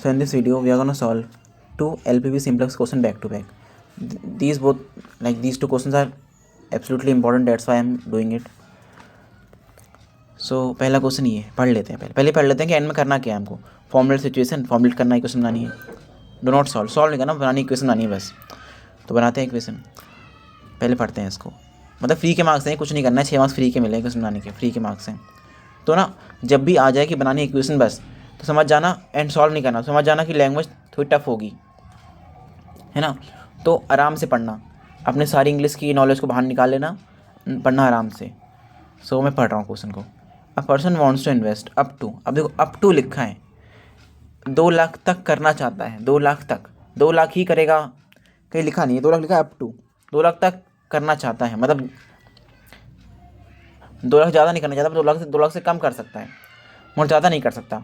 So in this video we are going to solve two LPB simplex question back to back. These two questions are absolutely important, that's why I am doing it. So पहला question ये पढ़ लेते हैं, पहले पढ़ लेते हैं कि एंड में करना क्या है हमको. फॉर्मुलेट सिचुएशन, फॉर्मुलेट करना, इक्वेशन बनानी है. डो नॉट सॉल्व नहीं करना, बनानी इक्वेशन बनानी है बस. तो बनाते हैं इक्वेशन. पहले पढ़ते हैं इसको. मतलब फ्री के मार्क्स हैं, कुछ नहीं करना है, 6 मार्क्स फ्री के मिले इक्वेशन बनाने के, फ्री के मार्क्स हैं. तो ना जब भी आ जाए कि बनानी इक्वेशन बस, तो समझ जाना एंड सॉल्व नहीं करना, समझ जाना कि लैंग्वेज थोड़ी टफ होगी, है ना. तो आराम से पढ़ना, अपने सारी इंग्लिश की नॉलेज को बाहर निकाल लेना, पढ़ना आराम से. सो मैं पढ़ रहा हूँ क्वेश्चन को. A person wants to invest up to, अब देखो अप टू लिखा है, 2 लाख तक करना चाहता है, 2 लाख तक, 2 लाख ही करेगा, कहीं लिखा नहीं है 2 लाख, लिखा है अप टू, 2 लाख तक करना चाहता है, मतलब 2 लाख ज़्यादा नहीं करना चाहता, 2 लाख से कम कर सकता है, और ज़्यादा नहीं कर सकता,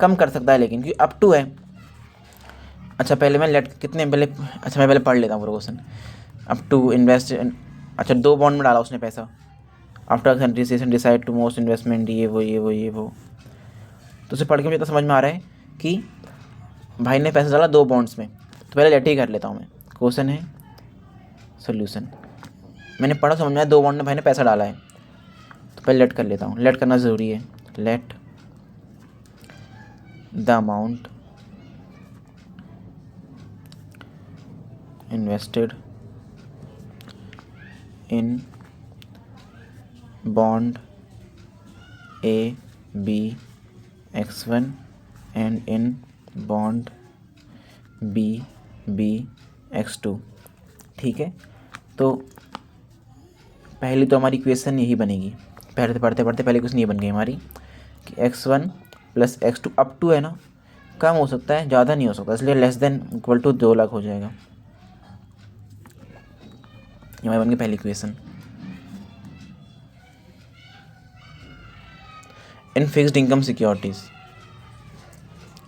कम कर सकता है, लेकिन क्योंकि अप टू है. अच्छा पहले मैं मैं पहले पढ़ लेता हूँ पूरा क्वेश्चन. अप टू इन्वेस्ट, अच्छा 2 बॉन्ड में डाला उसने पैसा. आफ्टर कंट्रीसेशन डिसाइड टू मोस्ट इन्वेस्टमेंट, ये वो. तो उसे पढ़ के मुझे तो समझ में आ रहा है कि भाई ने पैसा डाला 2 बॉन्ड्स में. तो पहले लेट ही कर लेता हूँ मैं. क्वेश्चन है सोल्यूशन. मैंने पढ़ा, समझ में आया, 2 बॉन्ड में भाई ने पैसा डाला है. तो पहले लेट कर लेता हूँ, लेट करना ज़रूरी है. Let the amount invested in bond A B X1 and in bond B B X2. ठीक है. तो पहली तो हमारी इक्वेशन यही बनेगी. पहले पढ़ते पहले इक्वेशन ये बन गई हमारी कि x1 plus x2 up to है ना, कम हो सकता है, ज़्यादा नहीं हो सकता, इसलिए less than equal to 2 lakh हो जाएगा. ये हमारी बन गई पहली equation. In fixed income securities,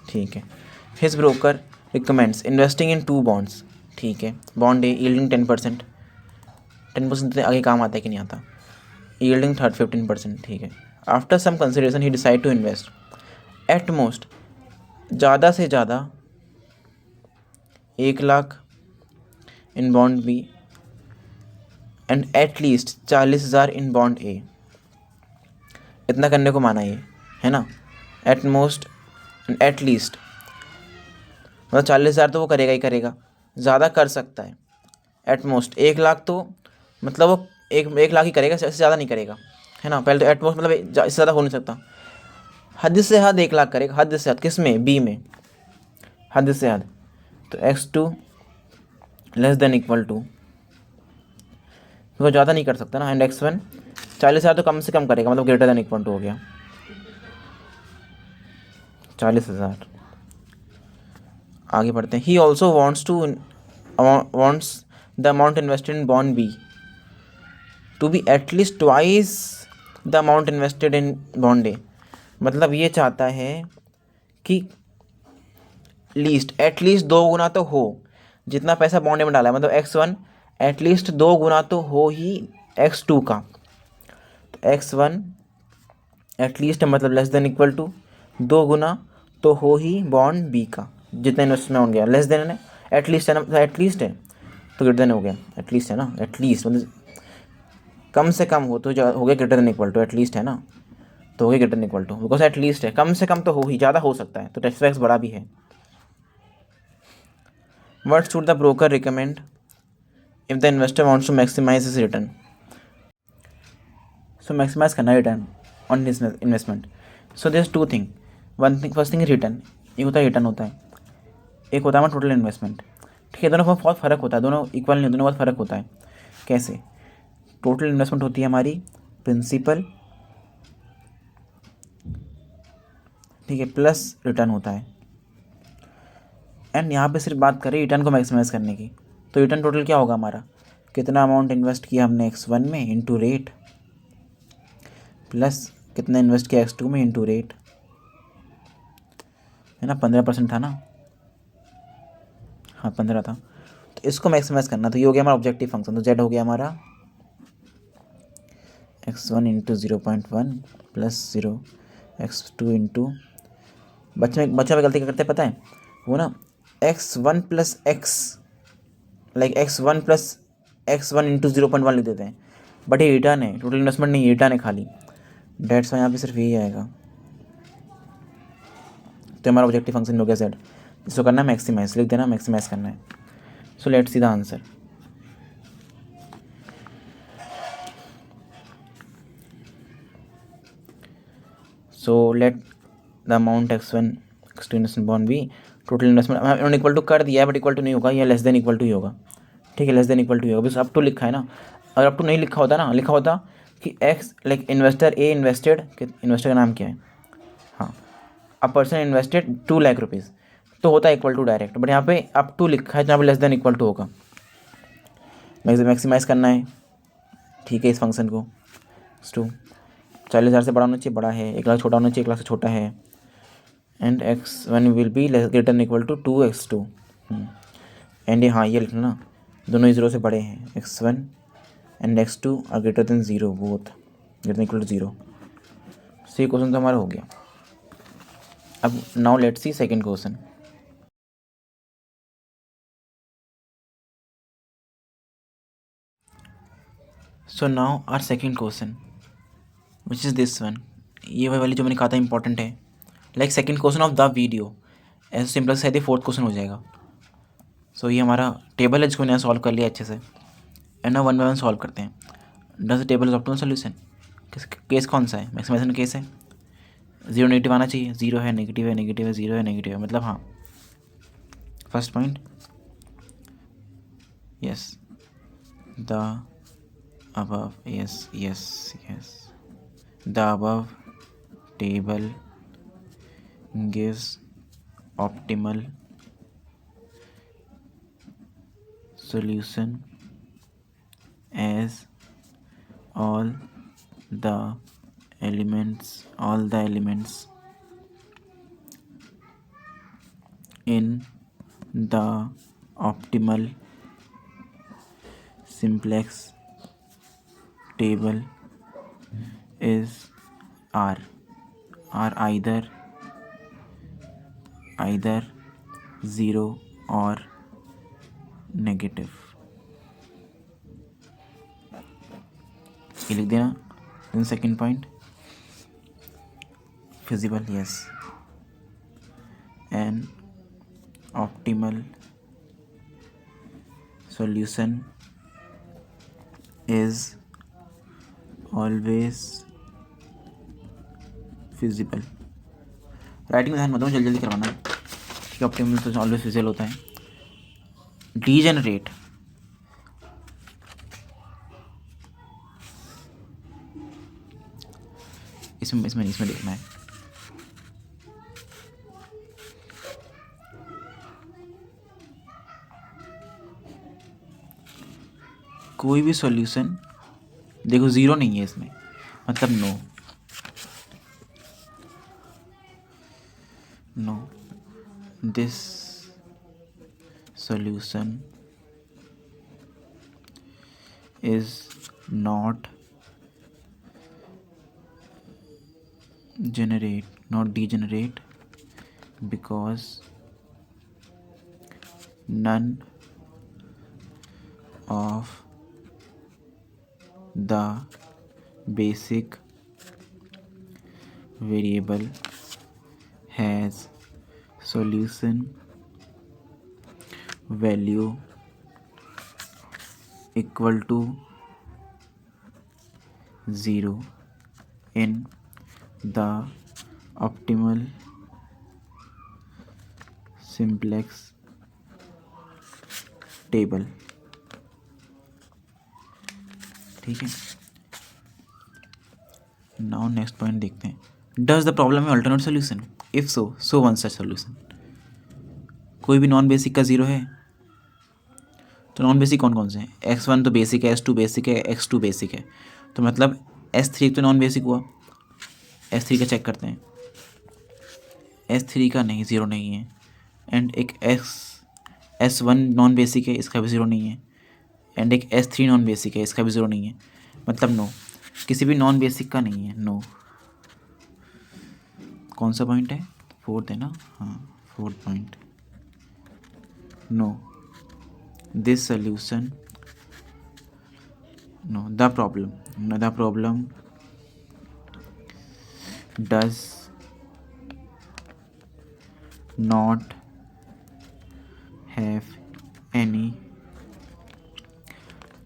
ठीक है. His broker recommends investing in 2 bonds, ठीक है. बॉन्ड ए यील्डिंग 10%, 10% आगे काम आता है कि नहीं आता. यील्डिंग 15%, ठीक है. After some consideration he decide to invest at most, ज़्यादा से ज़्यादा 1 lakh in bond B and at least 40,000 in bond A. इतना करने को माना ये, है ना. At most and at least, मतलब 40,000 तो वो करेगा ही करेगा, ज़्यादा कर सकता है. एट मोस्ट 1 लाख, तो मतलब वो एक लाख ही करेगा, इससे ज़्यादा नहीं करेगा, है ना. पहले तो एट मोस्ट मतलब इससे ज़्यादा हो नहीं सकता. हद से हद 1 लाख करेगा, हद से हद किस में, बी में, हद से हद. तो x2 less than equal to, वो ज़्यादा नहीं कर सकता ना. एंड x1 40,000 तो कम से कम करेगा, मतलब ग्रेटर देन इक्वल टू हो गया 40,000. आगे बढ़ते हैं. He also wants the amount invested in bond B to be at least twice the amount invested in bond A. मतलब ये चाहता है कि एटलीस्ट 2 गुना तो हो, जितना पैसा बॉन्ड में डाला है, मतलब x1 एटलीस्ट 2 गुना तो हो ही x2 का. तो x1 एटलीस्ट मतलब लेस देन इक्वल टू 2 गुना तो हो ही बॉन्ड बी का, जितना इन्वेस्टमेंट हो गया. लेस देन है, एटलीस्ट है ना, एटलीस्ट है तो ग्रेटर देन हो गया. एटलीस्ट है ना, एटलीस्ट मतलब कम से कम हो तो हो गया greater than equal to. At least है ना तो हो गया greater than equal to, because at least है, कम से कम तो हो ही, ज़्यादा हो सकता है, तो टेस्ट फैक्स बड़ा भी है. What should the broker recommend if the investor wants to maximise his return. So maximise करना return on his investment. So there is 2 thing. First thing return, एक होता है रिटर्न होता है, एक होता है हमारा टोटल इन्वेस्टमेंट. ठीक है, दोनों में बहुत फ़र्क होता है, दोनों इक्वल नहीं, दोनों बहुत फ़र्क होता है. कैसे? टोटल इन्वेस्टमेंट होती है हमारी प्रिंसिपल, ठीक है, प्लस रिटर्न होता है. एंड यहाँ पे सिर्फ बात करें रिटर्न को मैक्सिमाइज़ करने की, तो रिटर्न टोटल क्या होगा हमारा, कितना अमाउंट इन्वेस्ट किया हमने x1 में इंटू रेट, प्लस कितना इन्वेस्ट किया x2 में इंटू रेट, है ना. 15% था ना, हाँ 15 था. तो इसको मैक्सिमाइज़ करना, तो ये हो गया हमारा ऑब्जेक्टिव फंक्शन. तो z हो गया हमारा x1 into 0.1 plus 0 x2 into बच्चों में गलती क्या करते हैं पता है, वो ना x1 plus x like x1 plus x1 into 0.1 लिख देते हैं, बट ये रिटर्न है, टोटल इन्वेस्टमेंट नहीं, रिटर्न है खाली। डेट्स यहाँ पे सिर्फ यही आएगा। तो हमारा ऑब्जेक्टिव फंक्शन हो गया z, इसको करना है मैक्सिमाइज, लिख देना मैक्सिमाइज करना है। So let's see the answer. So let the amount x1 x2 investment bond भी टोटल इन्वेस्टमेंट हमने इक्वल टू कर दिया है, बट इक्वल टू नहीं होगा, या लेस देन इक्वल टू ही होगा। ठीक है, लेस देन इक्वल टू ही होगा, बस अप टू लिखा है ना। अगर अप टू नहीं लिखा होता ना, लिखा होता कि एक्स लाइक इन्वेस्टर ए इन्वेस्टेड, इन्वेस्टर का नाम क्या है, हाँ, a person invested 2 lakh rupees, तो होता है इक्वल टू डायरेक्ट, बट यहाँ पे अप टू लिखा है, जहाँ पे लेस देन इक्वल टू होगा। मैक्सिमाइज़ करना है, ठीक है, इस फंक्शन को। 40,000 से बड़ा होना चाहिए, बड़ा है, 1 लाख छोटा होना चाहिए, 1 लाख से छोटा है, and x1 will be greater than equal to 2x2। And हाँ ये लिखना ना, दोनों ही 0 से बड़े हैं, x1 and x2 are greater than 0, both greater than equal to 0। So ये क्वेश्चन तो हमारा हो गया। अब now let's see second question. So now our second question which is this one. ये वही वाली जो मैंने कहा था इंपॉर्टेंट है, like second question of the video, ऐसे सिंपल से शायद 4th क्वेश्चन हो जाएगा। सो ये हमारा टेबल है जिसको मैंने सॉल्व कर लिया अच्छे से, एंड ना 1 बाय 1 सॉल्व करते हैं। Does the table is optimal solution, case कौन सा है, मैक्सिमाइजेशन केस है, 0 नेगेटिव आना चाहिए, 0 है, नेगेटिव है, नेगेटिव है, 0 है, नेगेटिव है, मतलब हाँ। First point, yes the above, yes, yes, yes, the above table gives optimal solution as all the elements in the optimal simplex table are either 0 or negative। ये लिख देना। Then second point, feasible, yes, an optimal solution is always feasible. Writing में ध्यान मत दो, जल्दी जल्दी करवाना है कि ऑप्टिमल तो ऑलवेज फिजिबल होता है। डीजेनरेट, इसमें देखना है। कोई भी सॉल्यूशन देखो 0 नहीं है इसमें, मतलब no, this solution is not degenerate because none of the basic variable has solution value equal to 0 in the optimal simplex table। ठीक है, नाउ नेक्स्ट पॉइंट देखते हैं। डज द प्रॉब्लम है alternate solution, if so one such solution. कोई भी non basic का 0 है, तो नॉन बेसिक कौन कौन से हैं, x1 तो बेसिक है, x2 बेसिक है, x2 बेसिक है, तो मतलब s3 तो नॉन बेसिक हुआ। s3 का चेक करते हैं, s3 का नहीं, 0 नहीं है। एंड एक s1 नॉन बेसिक है, इसका भी 0 नहीं है। एंड एक s3 नॉन बेसिक है, इसका भी 0 नहीं है, मतलब नो, किसी भी नॉन बेसिक का नहीं है, नो। कौन सा पॉइंट है, फोर्थ है ना, हाँ fourth point, no this solution, no the problem does not have any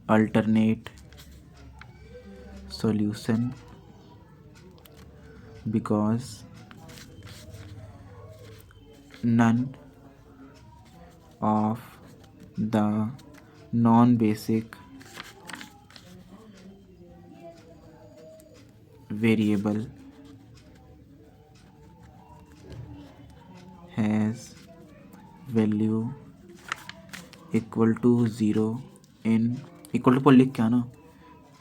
alternate solution because none of the non-basic variable has value equal to 0 in equal to पर लिख क्या ना,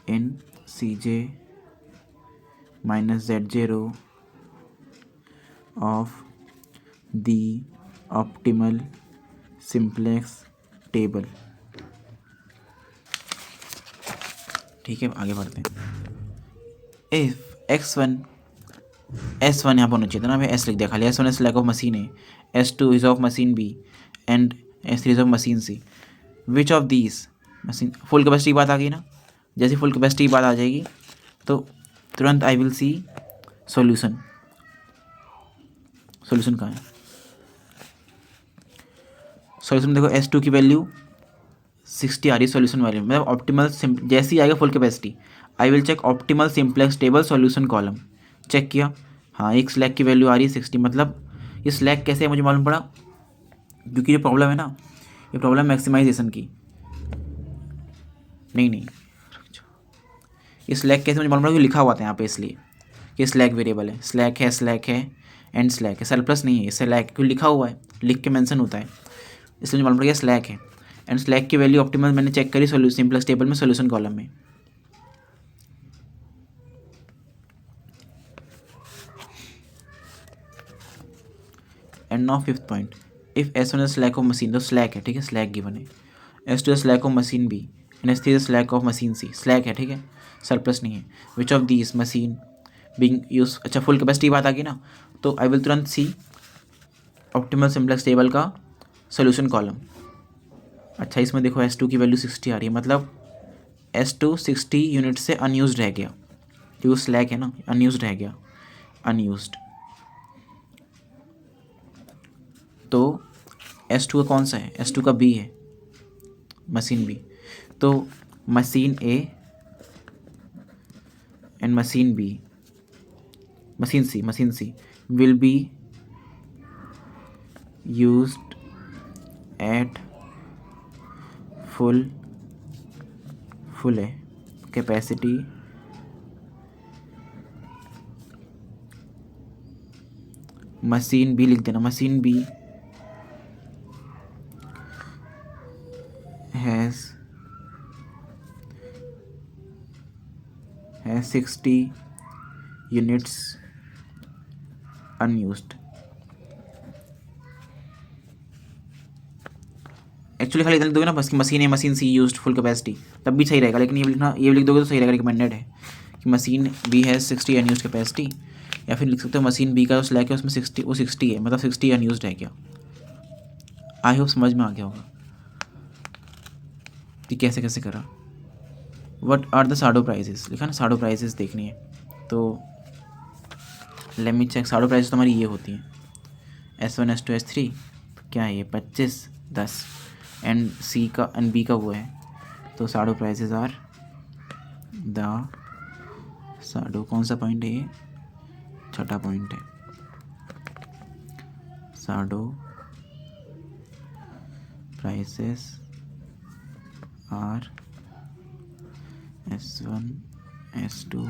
in c j minus z j row of the optimal simplex table. ठीक है, आगे बढ़ते हैं। If x1 S1 यहाँ पर होना चाहिए था ना, हमें S लिख दिया खाली। S1 is lack of machine A, S2 is of machine B and S3 is of machine C. Which of these machine, full capacity की बात आ गई ना, जैसे फुल कैपेसिटी की बात आ जाएगी तो तुरंत I will see solution. Solution कहाँ है? सॉल्यूशन देखो, S2 की वैल्यू 60 आ रही है सॉल्यूशन वैल्यू, मतलब ऑप्टिमल जैसे ही आएगा full capacity I will check optimal simplex table solution column. Check किया, हाँ एक स्लैक की वैल्यू आ रही है 60, मतलब ये स्लैक कैसे है मुझे मालूम पड़ा, क्योंकि ये प्रॉब्लम है ना, ये प्रॉब्लम मैक्सिमाइजेशन की। नहीं ये स्लैक कैसे मुझे मालूम पड़ा, लिखा हुआ था यहाँ पे इसलिए कि स्लैक वेरिएबल है, स्लैक है एंड स्लैक है, सरप्लस नहीं है, स्लैक क्यों लिखा हुआ है, लिख के मेंशन होता है, इसलिए मुझे मालूम पड़ गया स्लैक है। एंड स्लैक की वैल्यू ऑप्टिमल मैंने चेक करी सोल्यूशन सिंप्लेक्स टेबल में सोल्यूशन कॉलम में। And now fifth point, if S1 is slack of machine, तो स्लैक है, ठीक है, स्लैक गिवन है। S2 is slack of machine B and S3 is slack of machine C, slack है, ठीक है, सरप्लस नहीं है। Which of these machine being use, अच्छा फुल कैपेसिटी बात आ गई ना, तो आई विल तुरंत सी ऑप्टिमल सिंप्लेक्स टेबल का सोल्यूशन कॉलम। अच्छा इसमें देखो S2 की वैल्यू 60 आ रही है, मतलब S2 60 यूनिट से अनयूज रह गया, क्योंकि स्लैक है ना, अनयूज रह गया, अनयूज्ड। तो S2 का कौन सा है, S2 का B है, मशीन B। तो machine A and machine B, machine C will be used at full है कैपेसिटी मशीन B लिख देना, machine B has 60 units unused। Actually खाली इतना लिख दोगे ना बस कि मशीन है, मशीन सी यूज्ड फुल कैपेसिटी, तब भी सही रहेगा, लेकिन ये लिखना, ये लिख दोगे तो सही रहेगा, रिकमेंडेड है कि मशीन बी है 60 अनयूज कैपेसिटी, या फिर लिख सकते हो मशीन बी का जो स्लैक है उसमें 60 है, मतलब 60 अनयूज है क्या। आई होप समझ में आ गया होगा कि कैसे कैसे करा। वट आर द साडो प्राइजेस, लिखा ना, साडो प्राइजेस देखनी है तो लेट मी चेक। साडो प्राइजेस तो हमारी ये होती है S1 S2 S3, क्या है ये 25 10 एंड सी का एंड बी का वो है, तो shadow prices are the shadow, कौन सा पॉइंट है ये, छठा पॉइंट है, shadow prices are S1 S2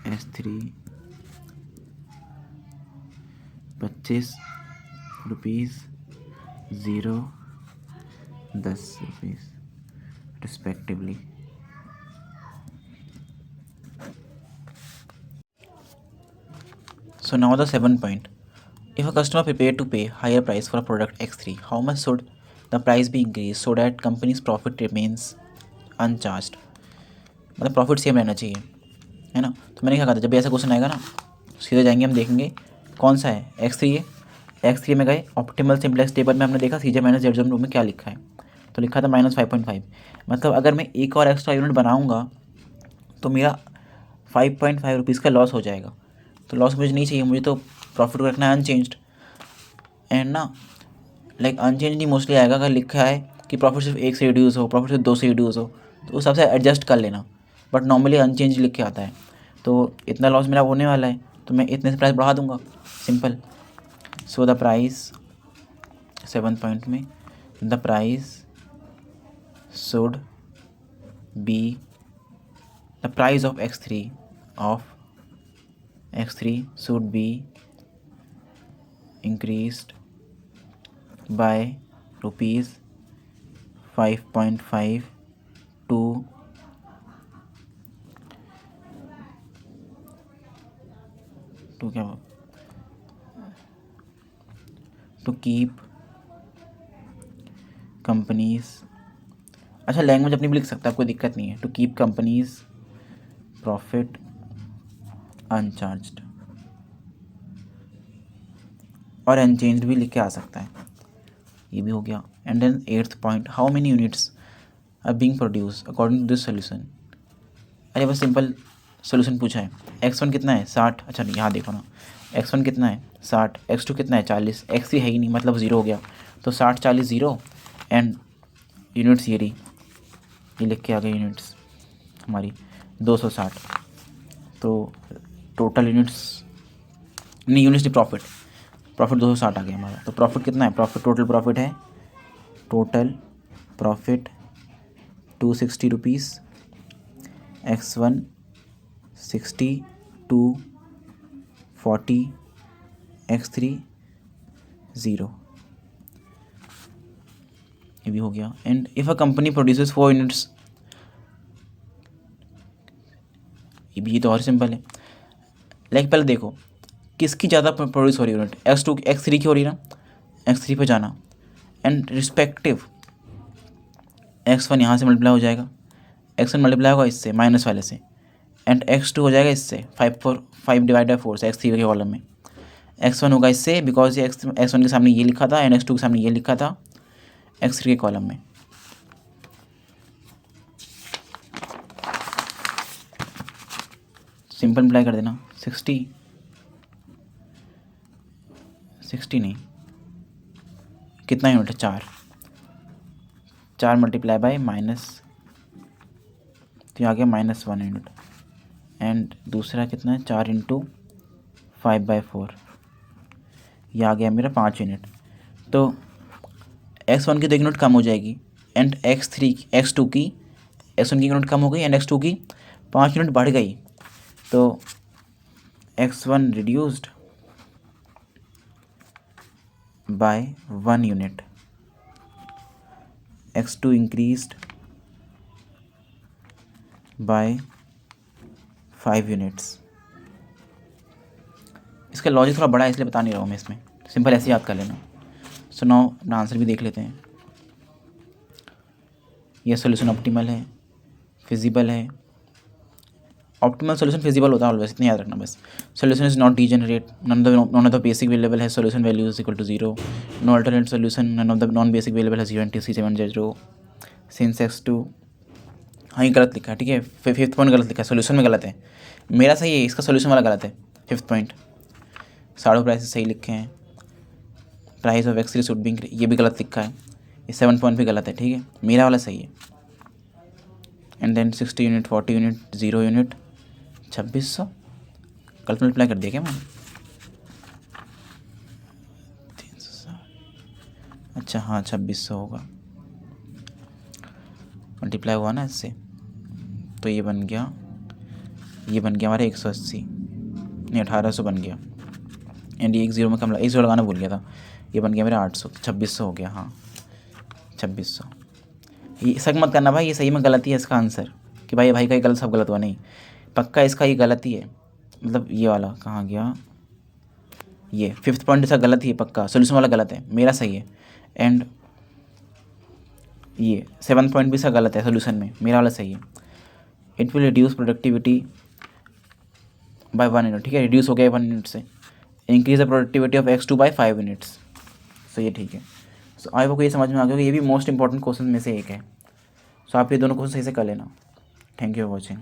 S3 25 rupees 0 10 rupees respectively। So now the 7th point. If a customer prepared to pay higher price for a product X3, how much should the price be increased so that company's profit remains uncharged? मतलब profit same रहना चाहिए, है ना। तो मैंने क्या कहा था, जब भी ऐसा क्वेश्चन आएगा ना सीधे जाएंगे हम देखेंगे कौन सा है, x3 है। x3 में गए, ऑप्टिमल सिंपलेक्स टेबल में हमने देखा CJ माइनस Z0 में क्या लिखा है, तो लिखा था -5.5। मतलब अगर मैं एक और एक्स्ट्रा यूनिट बनाऊँगा तो मेरा 5.5 रुपीज़ का लॉस हो जाएगा। तो लॉस मुझे नहीं चाहिए, मुझे तो प्रॉफिट को रखना है अनचेंज्ड। एंड ना लाइक अनचेंज नहीं मोस्टली आएगा, अगर लिखा है कि प्रॉफिट सिर्फ 1 से रिड्यूस हो, प्रॉफिट सिर्फ 2 से रिड्यूस हो, तो उस हिसाब से एडजस्ट कर लेना। बट नॉर्मली अनचेंज लिख के आता है, तो इतना लॉस मेरा होने वाला है तो मैं इतने से प्राइस बढ़ा दूंगा, simple. So the price 7 point में the price should be the price of x3 should be increased by rupees 5.5 to क्या टू कीप कंपनीज, अच्छा लैंग्वेज अपनी भी लिख सकता है, कोई दिक्कत नहीं है। To keep companies profit uncharged, और अनचेंज्ड भी लिख के आ सकता है, ये भी हो गया। And then 8th point, how many units are being produce according to this solution. अरे बस सिंपल सोल्यूशन पूछा है। x1 कितना है 60, अच्छा नहीं यहाँ देखो ना, x1 कितना है 60, x2 कितना है 40, x3 है ही नहीं मतलब 0 हो गया, तो 60 40 0 एंड यूनिट्स ये रही, ये लिख के आ गए यूनिट्स हमारी 260। तो टोटल यूनिट्स नहीं, यूनिट्स नहीं, प्रॉफिट 260 आ गया हमारा। तो प्रॉफिट कितना है, total profit 260 rupees, x1 60, 2 40, x3 0, ये भी हो गया। And if a company produces 4 units, ये तो और सिंपल है। लाइक पहले देखो किसकी ज़्यादा प्रोड्यूस हो रही है यूनिट, x3 की हो रही है ना, x3 पे जाना एंड रिस्पेक्टिव x1 यहाँ से मल्टीप्लाई हो जाएगा, x1 मल्टीप्लाई होगा इससे माइनस वाले से, एंड x2 हो जाएगा इससे 5 डिवाइड बाई 4 से x3 के कॉलम में, x1 होगा इससे बिकॉज ये x1 के सामने ये लिखा था एंड x2 के सामने ये लिखा था x3 के कॉलम में। सिंपल मल्टीप्लाई कर देना, 60 नहीं, कितना यूनिट है 4 मल्टीप्लाई बाय माइनस, तो आ गया -1 यूनिट। एंड दूसरा कितना है 4 × 5/4, ये आ गया मेरा 5 यूनिट। तो x1 की 2 यूनिट कम हो जाएगी एंड x2 की x1 की यूनिट कम हो गई एंड x2 की 5 यूनिट बढ़ गई, तो x1 reduced by 1 unit, x2 increased by 5 units. इसका लॉजिक थोड़ा बड़ा है इसलिए बता नहीं रहा हूँ मैं, इसमें सिंपल ऐसे याद कर लेना। सो नाउ अपना आंसर भी देख लेते हैं। यह सोल्यूशन ऑप्टिमल है, फिजिबल है। ऑप्टिमल सोल्यूशन फिजिबल होता है ऑलवेज, इतना याद रखना बस। Solution is not degenerate, none of the basic variable है solution value is equal to 0, no alternate solution, none of the non basic variable है 0 × C7 सिंस x2, हाँ ये गलत लिखा है, ठीक है। 5th पॉइंट गलत लिखा है, सोल्यूशन में गलत है, मेरा सही है, इसका सोल्यूशन वाला गलत है। 5th पॉइंट साढ़े प्राइस सही लिखे हैं, price of x3 should be, ये भी गलत लिखा है, ये 7 पॉइंट भी गलत है, ठीक है, मेरा वाला सही है। And then 60 unit, 40 unit, 0 unit, 2600 गलत मल्टीप्लाई कर दिया क्या मैंने, 360, अच्छा हाँ 2600 होगा, मल्टीप्लाई हुआ ना इससे, तो ये बन गया हमारे 180 नहीं 1800 बन गया। एंड ये 1 0 में कम, 1 0 लगाना भूल गया था, ये बन गया मेरा 800, 2600 हो गया, हाँ 2600। ये शक मत करना भाई, ये सही में गलती है इसका आंसर, कि भाई का ये गलत सब गलत हुआ, नहीं पक्का इसका ये गलती है, मतलब ये वाला कहाँ गया, ये 5th पॉइंट इसका गलत ही है पक्का, सोल्यूशन वाला गलत है, मेरा सही है। एंड ये 7th पॉइंट भी इसका गलत है सोल्यूशन में, मेरा वाला सही है। It will reduce productivity by 1 unit, ठीक है, रिड्यूस हो गया 1 यूनिट से। Increase the productivity of x2 by 5 units. So ये ठीक है। सो आई होप ये समझ में आ गया कि ये भी मोस्ट इंपॉर्टेंट क्वेश्चन में से एक है। सो आप ये दोनों क्वेश्चन सही से कर लेना। Thank you for watching.